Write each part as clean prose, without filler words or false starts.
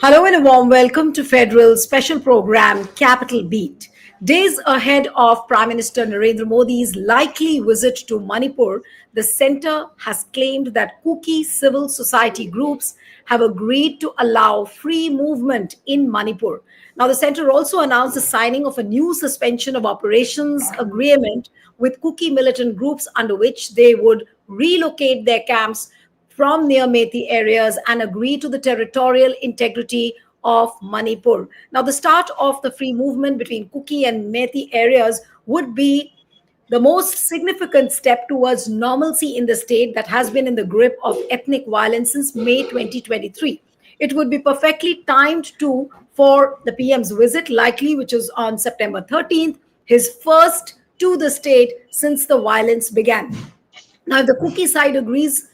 Hello and a warm welcome to Federal's special program, Capital Beat. Days ahead of Prime Minister Narendra Modi's likely visit to Manipur, the centre has claimed that Kuki civil society groups have agreed to allow free movement in Manipur. Now, the centre also announced the signing of a new suspension of operations agreement with Kuki militant groups under which they would relocate their camps from near Meitei areas and agree to the territorial integrity of Manipur. Now, the start of the free movement between Kuki and Meitei areas would be the most significant step towards normalcy in the state that has been in the grip of ethnic violence since May 2023. It would be perfectly timed too for the PM's visit, likely which is on September 13th, his first to the state since the violence began. Now, if the Kuki side agrees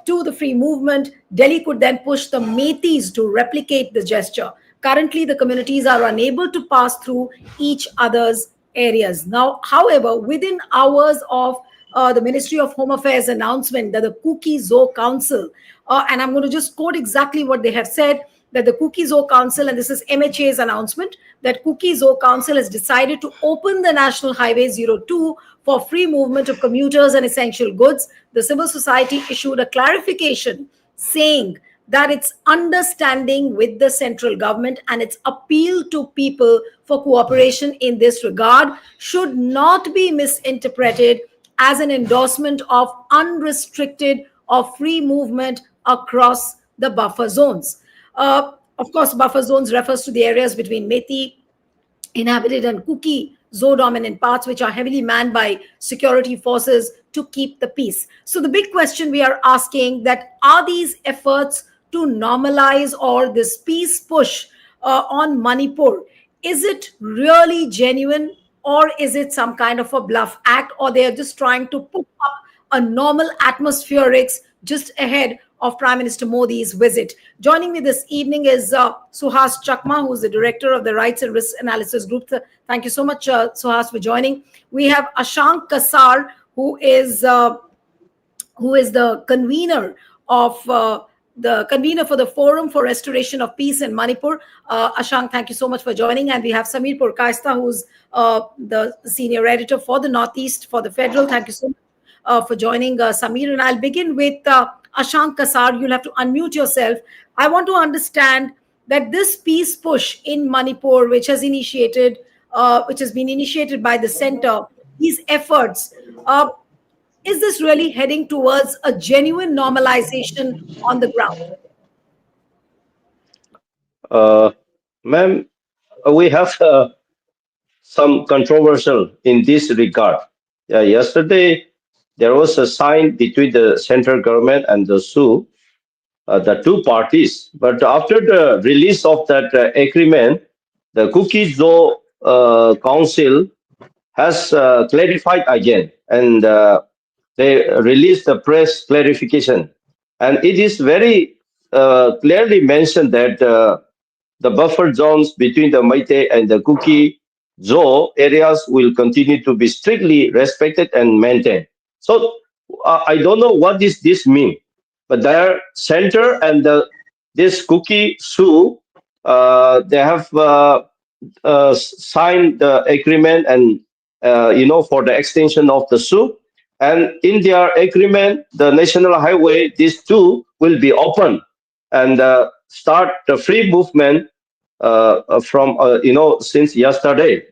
to the free movement, Delhi could then push the Meiteis to replicate the gesture. Currently, the communities are unable to pass through each other's areas. Now, however, within hours of the Ministry of Home Affairs announcement that the Kuki Zoo Council, and I'm going to just quote exactly what they have said, that the Kuki Zoo Council, and this is MHA's announcement, that Kuki Zoo Council has decided to open the National Highway 02 for free movement of commuters and essential goods. The civil society issued a clarification saying that its understanding with the central government and its appeal to people for cooperation in this regard should not be misinterpreted as an endorsement of unrestricted or free movement across the buffer zones. Of course, buffer zones refers to the areas between Meitei inhabited and Kuki Zoo dominant parts, which are heavily manned by security forces to keep the peace. So the big question we are asking, that are these efforts to normalize or this peace push on Manipur, is it really genuine, or is it some kind of a bluff act, or they are just trying to put up a normal atmospherics just ahead of Prime Minister Modi's visit? Joining me this evening is Suhas Chakma, who is the director of the Rights and Risk Analysis Group. Thank you so much, Suhas, for joining. We have Ashank Kasar, who is the convener of for the Forum for Restoration of Peace in Manipur. Ashank, thank you so much for joining. And we have Samir Purkaista, who's the senior editor for the Northeast for the Federal. Thank you so much for joining, Samir. And I'll begin with Ashank Kasar. You'll have to unmute yourself. I want to understand that this peace push in Manipur, which has been initiated by the center, these efforts, is this really heading towards a genuine normalization on the ground? Uh, Ma'am, we have some controversial in this regard. Yesterday, there was a sign between the central government and the Sioux, the two parties. But after the release of that agreement, the Kuki Zoo Council has clarified again, and they released the press clarification. And it is very clearly mentioned that the buffer zones between the Meitei and the Kuki Zoo areas will continue to be strictly respected and maintained. So I don't know what does this mean, but their center and this Kuki Sioux, they have signed the agreement, and for the extension of the Sioux. And in their agreement, the national highway, these two will be open and start the free movement from since yesterday.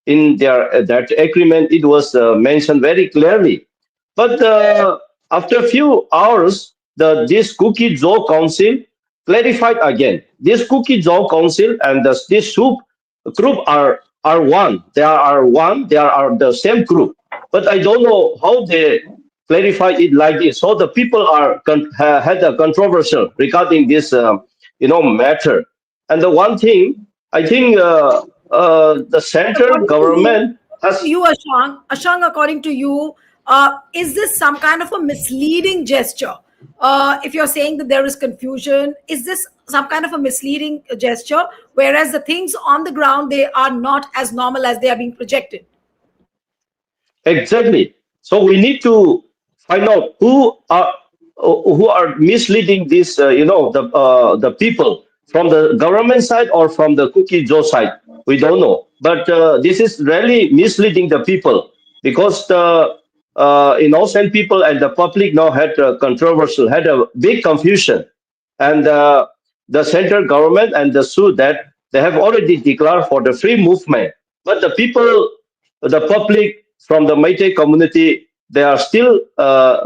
In their that agreement, it was mentioned very clearly. But after a few hours, this Kuki Zoo Council clarified again. This Kuki Zoo Council and this Soup group are one. They are one. They are the same group. But I don't know how they clarify it like this. So the people are had a controversial regarding this matter. And the one thing I think the central According to government has. you, Ashang, according to you, is this some kind of a misleading gesture? If you're saying that there is confusion, is this some kind of a misleading gesture? Whereas the things on the ground, they are not as normal as they are being projected. Exactly. So we need to find out who are misleading this, the people. from the government side or from the Kuki Joe side. We don't know. But this is really misleading the people because the innocent people and the public now had controversial, had a big confusion. And the central government and the Sue that they have already declared for the free movement. But the people, the public from the Meitei community, they are still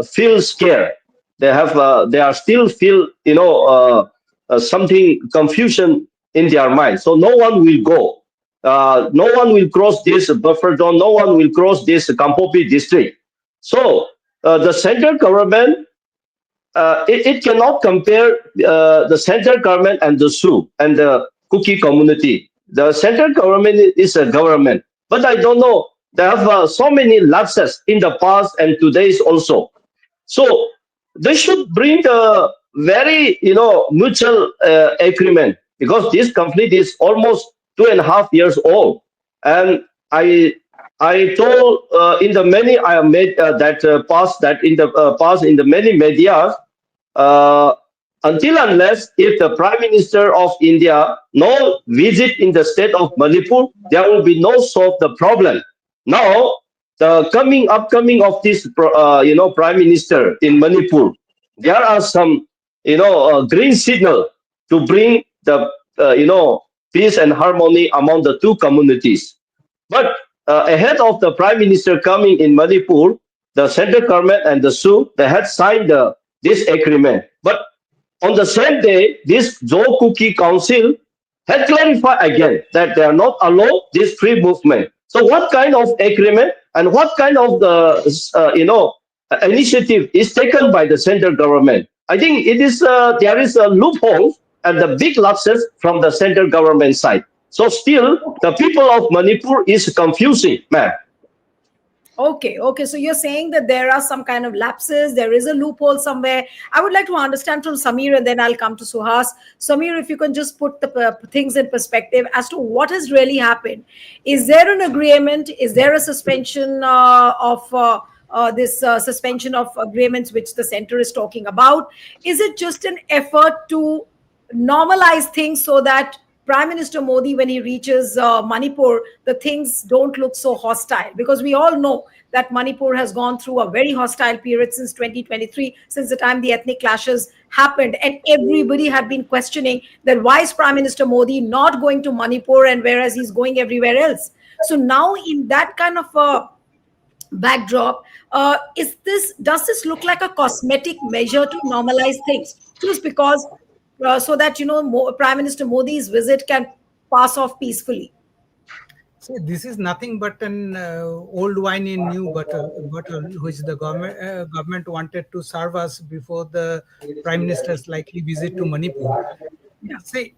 feel scared. They are still feel, something confusion in their mind. So no one will go. No one will cross this buffer zone. No one will cross this Kampopi district. So the central government, it cannot compare the central government and the Sioux and the Kuki community. The central government is a government, but I don't know. They have so many lapses in the past and today's also. So they should bring a very, mutual agreement because this conflict is almost 2.5 years old, and I I told in the many I have made that past that in the past in the many media, uh, until unless if the Prime Minister of India no visit in the state of Manipur, there will be no solve the problem. Now the upcoming of this Prime Minister in Manipur, there are some green signal to bring the peace and harmony among the two communities. But ahead of the Prime Minister coming in Manipur, the central government and the Sioux they had signed this agreement. But on the same day, this Joe Kuki Council had clarified again that they are not allowed this free movement. So, what kind of agreement and what kind of the initiative is taken by the central government? I think it is there is a loophole and the big lapses from the central government side. So, still the people of Manipur is confusing, man. Okay, okay. So you're saying that there are some kind of lapses, there is a loophole somewhere. I would like to understand from Samir and then I'll come to Suhas. Samir, if you can just put the things in perspective as to what has really happened. Is there an agreement? Is there a suspension of this suspension of agreements which the center is talking about? Is it just an effort to normalize things so that Prime Minister Modi, when he reaches Manipur, the things don't look so hostile? Because we all know that Manipur has gone through a very hostile period since 2023, since the time the ethnic clashes happened. And everybody had been questioning that why is Prime Minister Modi not going to Manipur and whereas he's going everywhere else? So now, in that kind of a backdrop, is this does this look like a cosmetic measure to normalize things just because so that Prime Minister Modi's visit can pass off peacefully? See, this is nothing but an old wine in new bottle, which the government wanted to serve us before the prime minister's likely visit to Manipur. Yeah. See,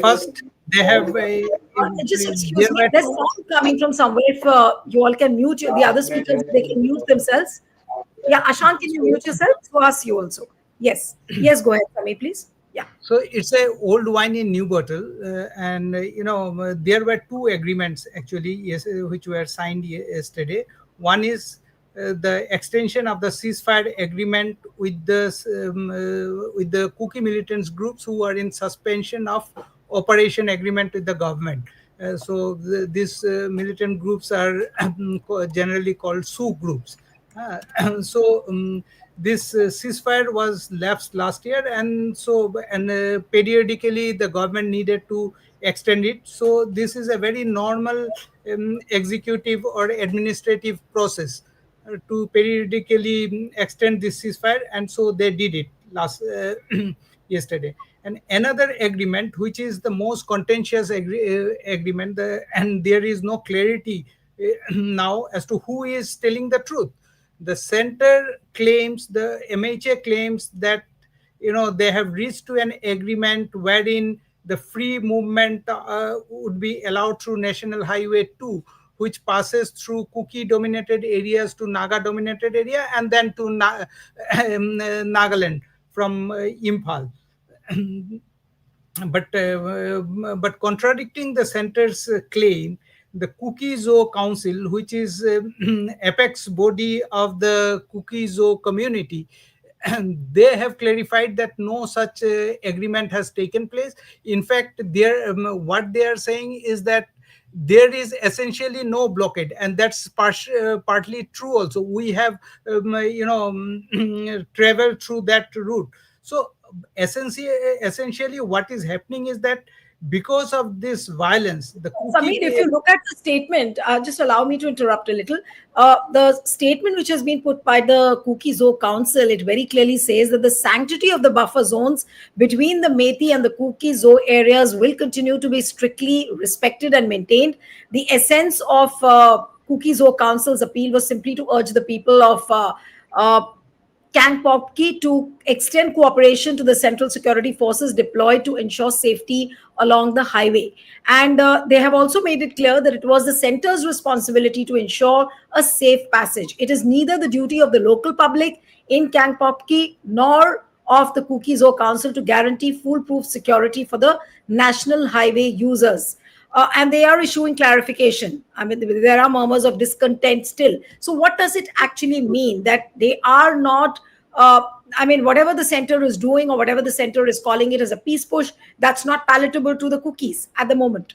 first they have Just there excuse me, were there's two. sound coming from somewhere. If you all can mute the other speakers, they can mute themselves. Yeah, Ashan, can you mute yourself? To us, you also. Yes, yes, go ahead, Sami, please. Yeah. So it's a old wine in new bottle, and there were two agreements actually, yes, which were signed yesterday. One is the extension of the ceasefire agreement with the Kuki militants groups who are in suspension of operation agreement with the government. These militant groups are generally called Sioux groups. This ceasefire was lapsed last year, and periodically the government needed to extend it. So this is a very normal executive or administrative process to periodically extend this ceasefire, and so they did it last yesterday. And another agreement, which is the most contentious agreement, and there is no clarity now as to who is telling the truth. The center claims, the MHA claims that they have reached to an agreement wherein the free movement would be allowed through National Highway 2, which passes through Kuki dominated areas to Naga dominated area, and then to Nagaland from Imphal. But contradicting the center's claim, the Kuki Zoo Council, which is apex body of the Kuki Zoo community, they have clarified that no such agreement has taken place. In fact, what they are saying is that there is essentially no blockade, and that's partly true also. We have traveled through that route. So essentially what is happening is that because of this violence, the Samir, if Kuki. you look at the statement, just allow me to interrupt a little. The statement which has been put by the Kuki Zoo Council, it very clearly says that the sanctity of the buffer zones between the Meitei and the Kuki Zoo areas will continue to be strictly respected and maintained. The essence of Kuki Zoo Council's appeal was simply to urge the people of Kangpokpi to extend cooperation to the Central Security Forces deployed to ensure safety along the highway. And they have also made it clear that it was the center's responsibility to ensure a safe passage. It is neither the duty of the local public in Kangpokpi nor of the Kuki Zoo Council to guarantee foolproof security for the national highway users. And they are issuing clarification. I mean, there are murmurs of discontent still. So, what does it actually mean that they are not? I mean, whatever the center is doing or whatever the center is calling it as a peace push, that's not palatable to the cookies at the moment.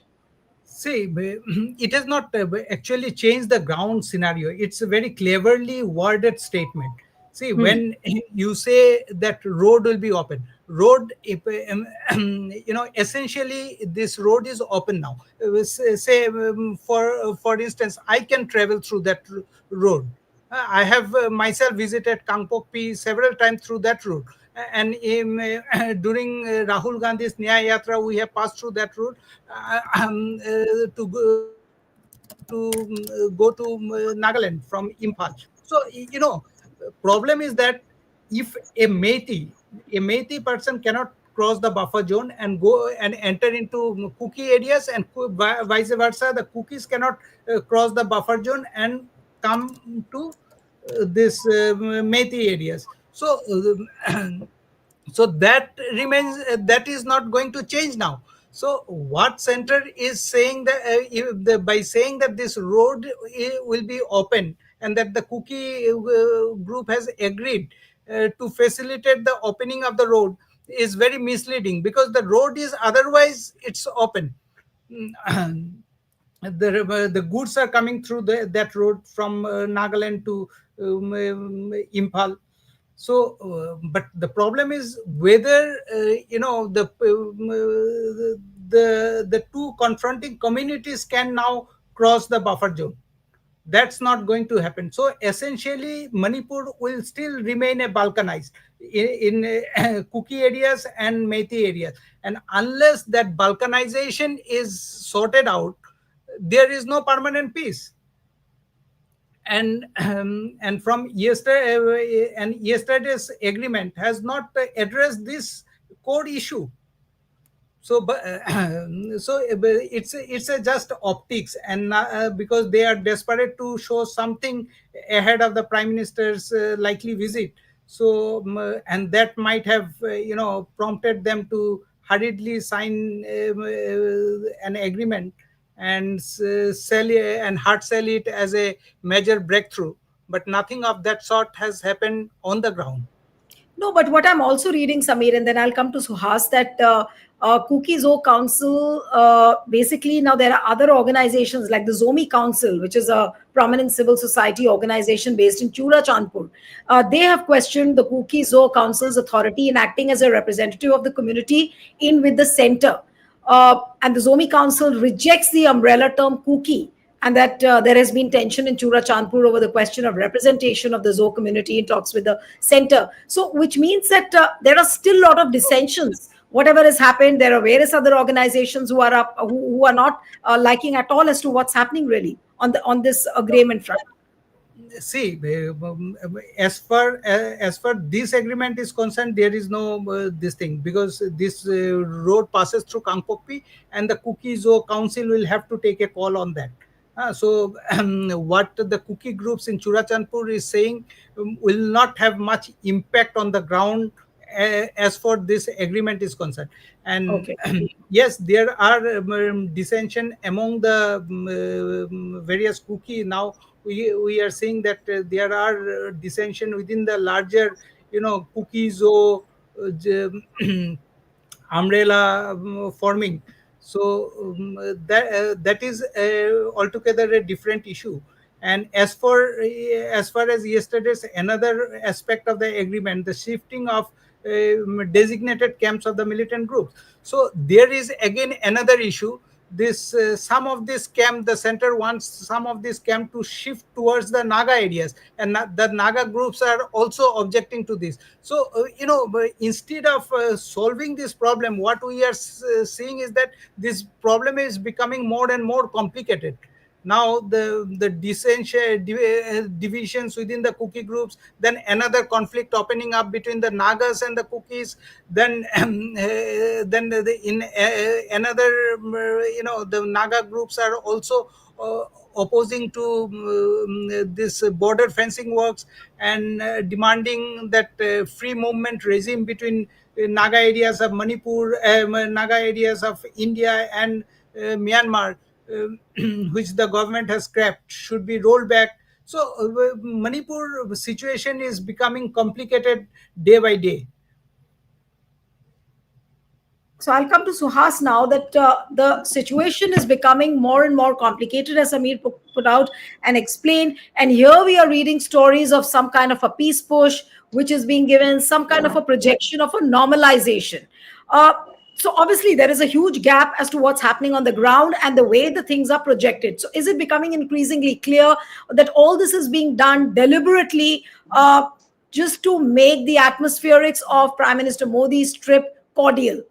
See, it has not actually changed the ground scenario. It's a very cleverly worded statement. See, Hmm. when you say that road will be open, road, essentially this road is open now. Say, for instance, I can travel through that road. I have myself visited Kangpokpi several times through that route. And during Rahul Gandhi's Nyaya Yatra, we have passed through that route to go to Nagaland from Imphal. So, problem is that if a Meitei person cannot cross the buffer zone and go and enter into Kuki areas, and vice versa, the Kukis cannot cross the buffer zone and come to this Meitei areas. So so that remains, that is not going to change now. So what center is saying that by saying that this road will be open, and that the Kuki group has agreed to facilitate the opening of the road, is very misleading, because the road is otherwise it's open. The goods are coming through that road from Nagaland to Imphal. So, but the problem is whether the two confronting communities can now cross the buffer zone. That's not going to happen. So essentially, Manipur will still remain a balkanized in Kuki areas and Meitei areas, and unless that balkanization is sorted out, there is no permanent peace. And from yesterday's agreement has not addressed this core issue. So but it's a just optics, and because they are desperate to show something ahead of the prime minister's likely visit. So and that might have prompted them to hurriedly sign an agreement and sell it, and hard sell it as a major breakthrough, but nothing of that sort has happened on the ground. No, but what I'm also reading, Samir, and then I'll come to Suhas, that Cookie Zoo Council, basically now there are other organizations like the Zomi Council, which is a prominent civil society organization based in Chura Chandpur. They have questioned the Cookie Zoo Council's authority in acting as a representative of the community in with the center. And the Zomi Council rejects the umbrella term Kuki, and that there has been tension in Chura Chandpur over the question of representation of the Zo community in talks with the center. So, which means that there are still a lot of dissensions. Whatever has happened, there are various other organizations who are up, who are not liking at all as to what's happening really on this agreement front. See, as far this agreement is concerned, there is no this thing, because this road passes through Kangpokpi, and the Kuki Zoo Council will have to take a call on that. So what the Kuki groups in Churachandpur is saying will not have much impact on the ground as for this agreement is concerned. And Okay. yes, there are dissension among the various Kuki. Now we are seeing that there are dissension within the larger cookies or umbrella forming. So that is altogether a different issue. And as far as yesterday's another aspect of the agreement, the shifting of designated camps of the militant groups. So there is again another issue. This some of this camp, the center wants some of this camp to shift towards the Naga areas, and the Naga groups are also objecting to this. So but instead of solving this problem, what we are seeing is that this problem is becoming more and more complicated. Now the divisions within the Kuki groups, then another conflict opening up between the Nagas and the Kukis, then in another the Naga groups are also opposing to this border fencing works, and demanding that free movement regime between Naga areas of Manipur, Naga areas of India and Myanmar, which the government has scrapped, should be rolled back. So Manipur situation is becoming complicated day by day. So I'll come to Suhas now, that the situation is becoming more and more complicated, as Amir put out and explained. And here we are reading stories of some kind of a peace push, which is being given, some kind of a projection of a normalization. Uh, so obviously there is a huge gap as to what's happening on the ground and the way the things are projected. So is it becoming increasingly clear that all this is being done deliberately, just to make the atmospherics of Prime Minister Modi's trip cordial?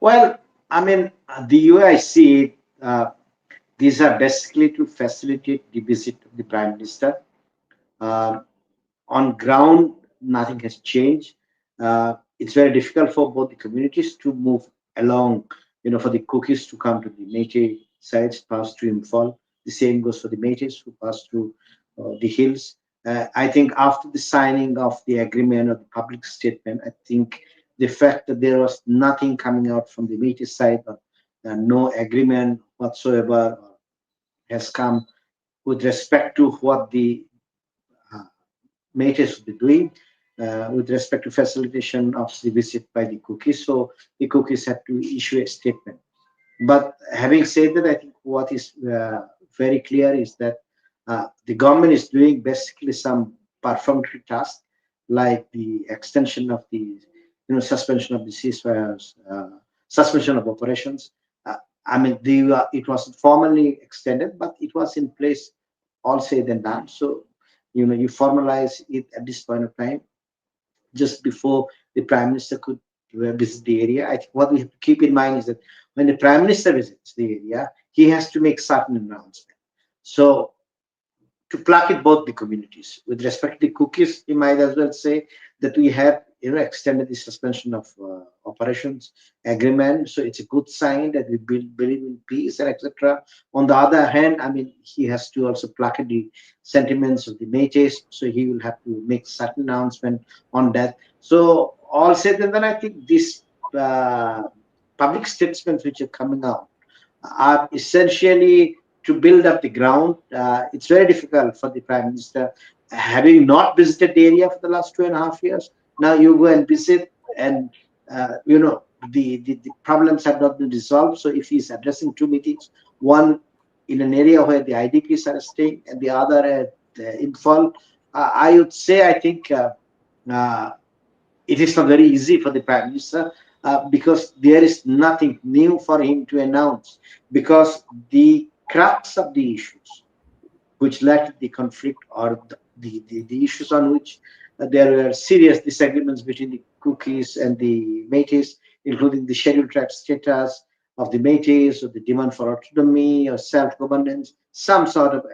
Well, I mean, the way I see it, these are basically to facilitate the visit of the Prime Minister. Uh, on ground, nothing has changed. It's very difficult for both the communities to move along. For the Cookies to come to the Meitei sites, pass through Imphal. The same goes for the Meiteis who pass through the hills. I think after the signing of the agreement or the public statement, I think the fact that there was nothing coming out from the Meitei side, or no agreement whatsoever has come with respect to what the uh, Meitei should be doing with respect to facilitation of the visit by the Cookies. So the Cookies had to issue a statement. But having said that, I think what is very clear is that the government is doing basically some perfunctory tasks, like the extension of the, suspension of the ceasefires, suspension of operations. Uh, I mean, it was formally extended, but it was in place, all said and done. So, you formalize it at this point of time, just before the Prime Minister could visit the area. I think what we have to keep in mind is that when the Prime Minister visits the area, he has to make certain announcements. So to placket both the communities. With respect to the Cookies, you might as well say that we have extended the suspension of operations agreement. So it's a good sign that we believe in peace and etc. On the other hand, I mean, he has to also placket the sentiments of the Meiteis. So he will have to make certain announcement on that. So all said and then, I think these uh, public statements which are coming out are essentially to build up the ground. It's very difficult for the Prime Minister, having not visited the area for the last 2.5 years. Now you go and visit, and the problems have not been resolved. So if he's addressing two meetings, one in an area where the IDPs are staying, and the other at Imphal, I would say I think uh, it is not very easy for the Prime Minister because there is nothing new for him to announce, because the crux of the issues which led to the conflict, or the issues on which there were serious disagreements between the Cookies and the Meiteis, including the scheduled tribe status of the Meiteis, or the demand for autonomy or self-governance, some sort of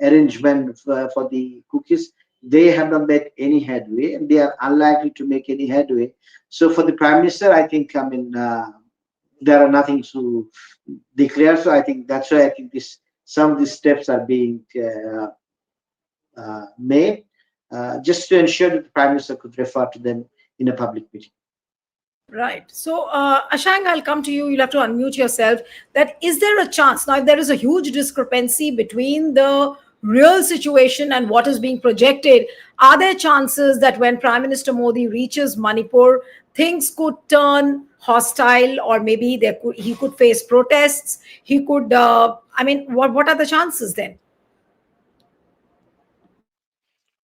arrangement for the Cookies. They have not made any headway, and they are unlikely to make any headway. So for the Prime Minister, I think, I mean, there are nothing to declare. So I think that's why I think some of these steps are being made just to ensure that the Prime Minister could refer to them in a public meeting. Right. So, Ashang, I'll come to you. You'll have to unmute yourself. That is there a chance now? If there is a huge discrepancy between the real situation and what is being projected, are there chances that when Prime Minister Modi reaches Manipur, things could turn hostile, or maybe he could face protests? He could. I mean, what are the chances then?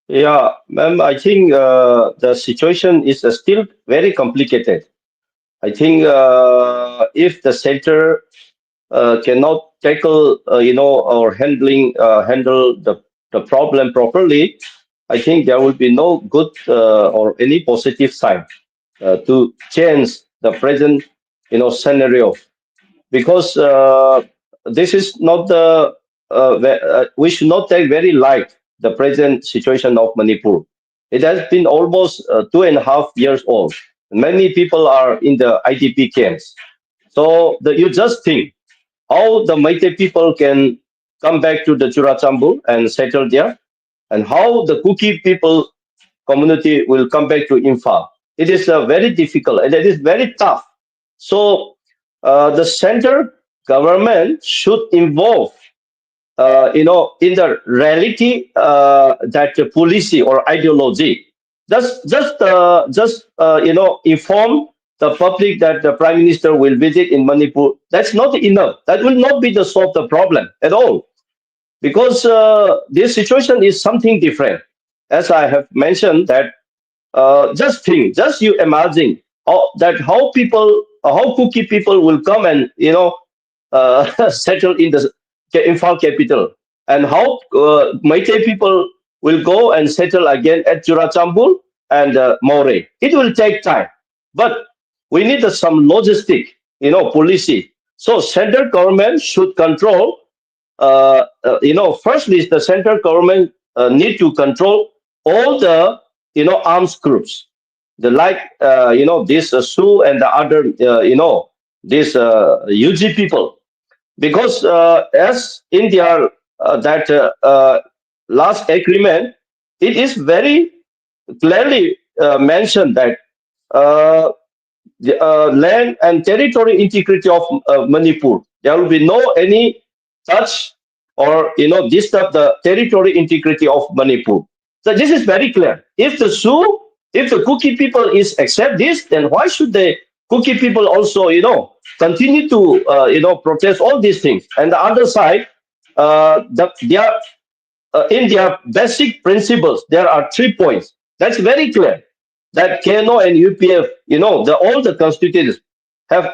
Yeah, ma'am, I think the situation is still very complicated. I think if the center cannot tackle, or handle the problem properly, I think there will be no good or any positive sign to change the present, scenario, because this is not we should not take very light the present situation of Manipur. It has been almost 2.5 years old. Many people are in the IDP camps. So you just think how the Meitei people can come back to the Churachambu and settle there, and how the Kuki people community will come back to Imphal. It is very difficult and it is very tough. So the center government should involve, in the reality, that the policy or ideology. Just inform the public that the prime minister will visit in Manipur. That's not enough. That will not be the solve the problem at all, because this situation is something different. As I have mentioned, that just you imagine how Kuki people will come and settle in the Imphal capital, and how Meitei people will go and settle again at Churacambul and More. It will take time, but we need some logistic, policy. So central government should control. Firstly, the central government need to control all the arms groups, the like this Sioux and the other this UG people, because as in their that last agreement, it is very clearly mentioned that uh, the land and territory integrity of Manipur. There will be no any touch or disturb the territory integrity of Manipur. So this is very clear. If the Kuki people is accept this, then why should the Kuki people also continue to protest all these things? And the other side, they are in their basic principles, there are 3 points. That's very clear. That KNO and UPF, all the constituents have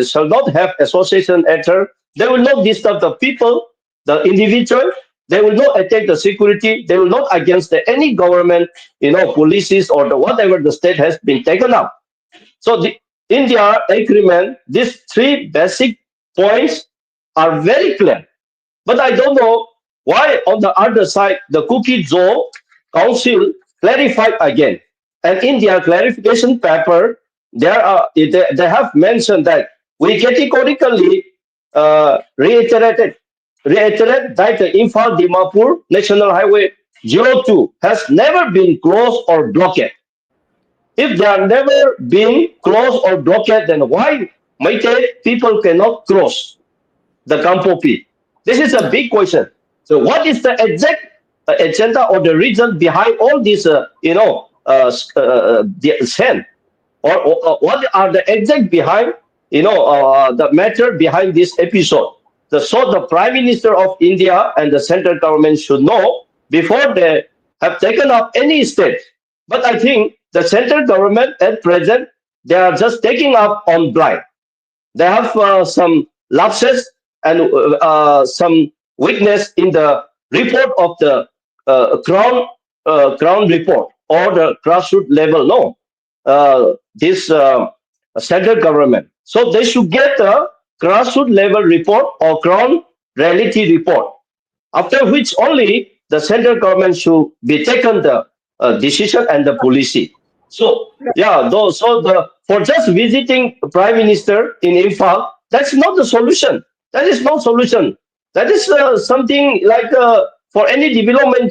shall not have association enter. They will not disturb the people, the individual. They will not attack the security. They will not against any government, policies or the whatever the state has been taken up. So in their agreement, these three basic points are very clear. But I don't know why on the other side the Kuki Zoo Council clarified again. And in their clarification paper, they have mentioned that we categorically reiterated reiterate that the Imphal Dimapur National Highway 02 has never been closed or blocked. If they are never been closed or blocked, then why Meitei people cannot cross the Kampopi? This is a big question. So, what is the exact agenda or the reason behind all this, the sand? Or what are the exact behind, the matter behind this episode? So, the Prime Minister of India and the central government should know before they have taken up any step. But I think the central government at present, they are just taking up on blind. They have some lapses and some weakness in the report of the crown report or the grassroots level. No, this central government. So they should get a grassroots level report or ground reality report, after which only the central government should be taken the decision and the policy. So yeah, so the for just visiting prime minister in Imphal, that's not the solution. That is not solution. That is something like for any development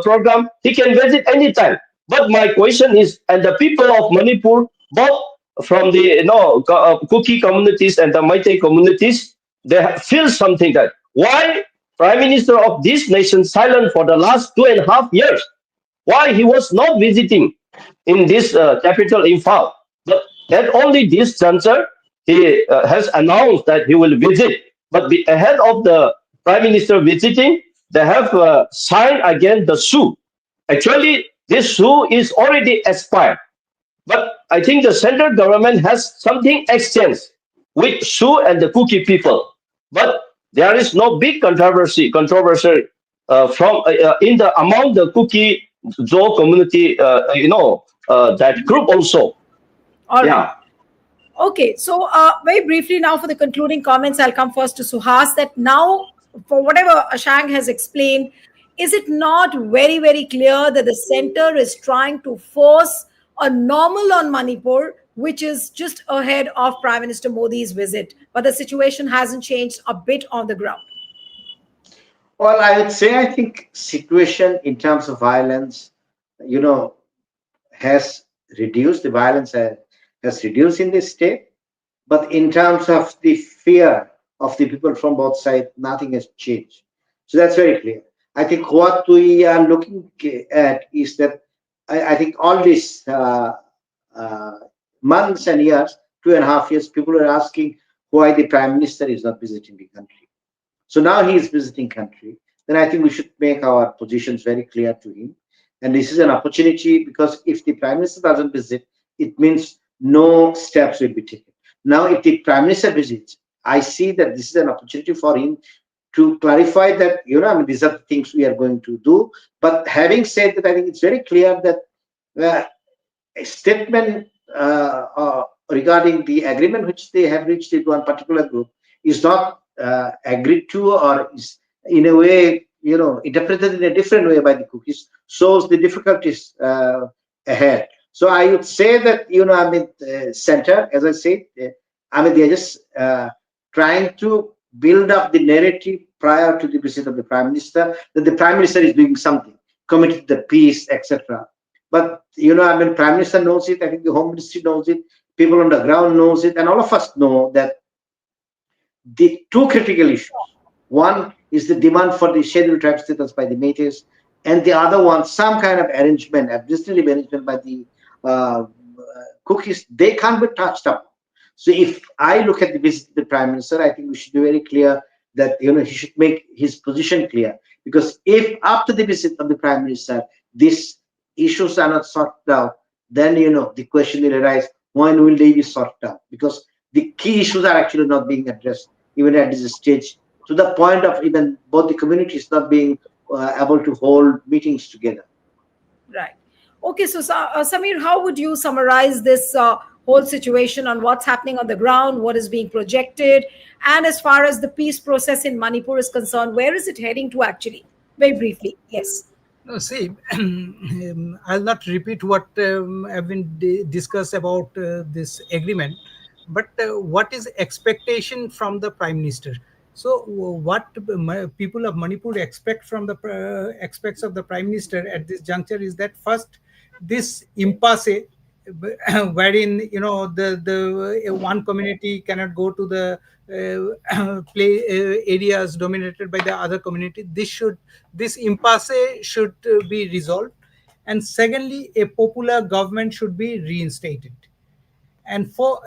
program, he can visit anytime. But my question is, and the people of Manipur, both from the Kuki communities and the Meitei communities, they feel something that why Prime Minister of this nation silent for the last 2.5 years? Why he was not visiting in this capital Imphal? But at only this juncture, he has announced that he will visit. But ahead of the Prime Minister visiting, they have signed again the SU. Actually, this SU is already expired. But I think the central government has something exchange with Shu and the Kuki people. But there is no big controversy from in the among the Kuki Zo community. That group also. All right. Yeah. Okay, so very briefly now for the concluding comments, I'll come first to Suhas that now, for whatever Ashang has explained, is it not very, very clear that the center is trying to force a normal on Manipur, which is just ahead of Prime Minister Modi's visit, but the situation hasn't changed a bit on the ground? Well, I would say I think situation in terms of violence, you know, has reduced. The violence has reduced in the state, but in terms of the fear of the people from both sides, nothing has changed. So that's very clear. I think what we are looking at is that I think all these uh, months and years, 2.5 years, people are asking why the prime minister is not visiting the country. So now he is visiting country. Then I think we should make our positions very clear to him. And this is an opportunity because if the prime minister doesn't visit, it means no steps will be taken. Now, if the prime minister visits, I see that this is an opportunity for him to clarify that, I mean, these are the things we are going to do. But having said that, I think it's very clear that uh, a statement regarding the agreement which they have reached with one particular group is not agreed to or is in a way interpreted in a different way by the cookies shows the difficulties ahead. So I would say that I mean center, as I said, I mean they're just trying to build up the narrative prior to the visit of the prime minister that the prime minister is doing something committed to the peace, etc. But I mean, Prime Minister knows it. I think the Home Ministry knows it. People on the ground knows it, and all of us know that the two critical issues. One is the demand for the scheduled tribe status by the Meiteis, and the other one, some kind of arrangement, administrative arrangement by the cookies. They can't be touched up. So if I look at the visit of the Prime Minister, I think we should be very clear that he should make his position clear. Because if after the visit of the Prime Minister, these issues are not sorted out, then the question will arise: when will they be sorted out? Because the key issues are actually not being addressed even at this stage, to the point of even both the communities not being able to hold meetings together. Right. Okay, so Samir, how would you summarize this whole situation on what's happening on the ground, what is being projected, and as far as the peace process in Manipur is concerned, where is it heading to actually? Very briefly, yes. No, see, I'll not repeat what have been discussed about this agreement, but what is expectation from the prime minister? So, what people of Manipur expect from the expects of the prime minister at this juncture is that first, this impasse, wherein the one community cannot go to the play areas dominated by the other community. This impasse should be resolved, and secondly, a popular government should be reinstated, and for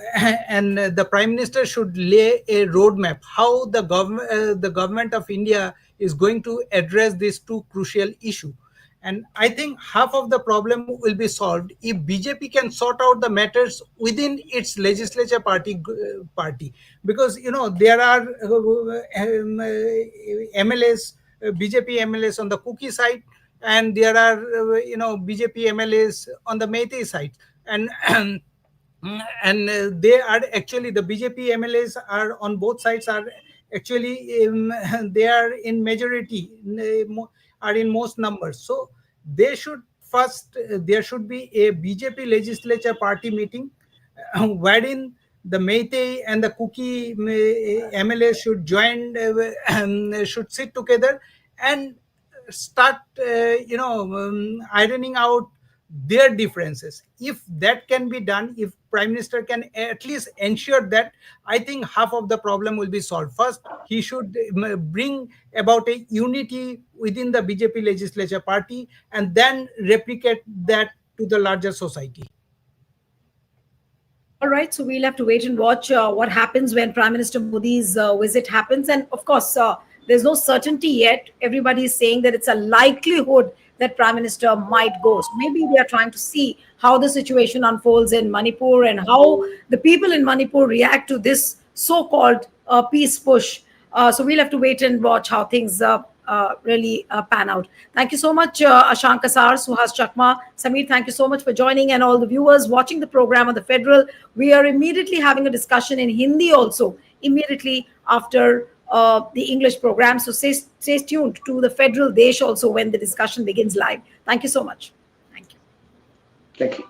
and the prime minister should lay a roadmap how the government of India is going to address these two crucial issue. And I think half of the problem will be solved if BJP can sort out the matters within its legislature party, because there are MLAs, BJP MLAs on the Kuki side, and there are BJP MLAs on the Meitei side, and they are actually, the BJP MLAs are on both sides, are actually they are in majority, are in most numbers. So they should first, there should be a BJP legislature party meeting wherein the Meitei and the Kuki MLAs should join, should sit together and start ironing out their differences. If that can be done, if prime minister can at least ensure that, I think half of the problem will be solved. First, he should bring about a unity within the BJP legislature party, and then replicate that to the larger society. All right, so we'll have to wait and watch what happens when Prime Minister Modi's visit happens. And of course, there's no certainty yet. Everybody is saying that it's a likelihood that Prime Minister might go. So maybe we are trying to see how the situation unfolds in Manipur and how the people in Manipur react to this so called peace push. So we'll have to wait and watch how things really pan out. Thank you so much, Ashank Kasar, Suhas Chakma, Samir. Thank you so much for joining, and all the viewers watching the program on the Federal. We are immediately having a discussion in Hindi also, immediately after the English program. So stay tuned to the Federal Desh also when the discussion begins live. Thank you so much. Thank you. Thank you.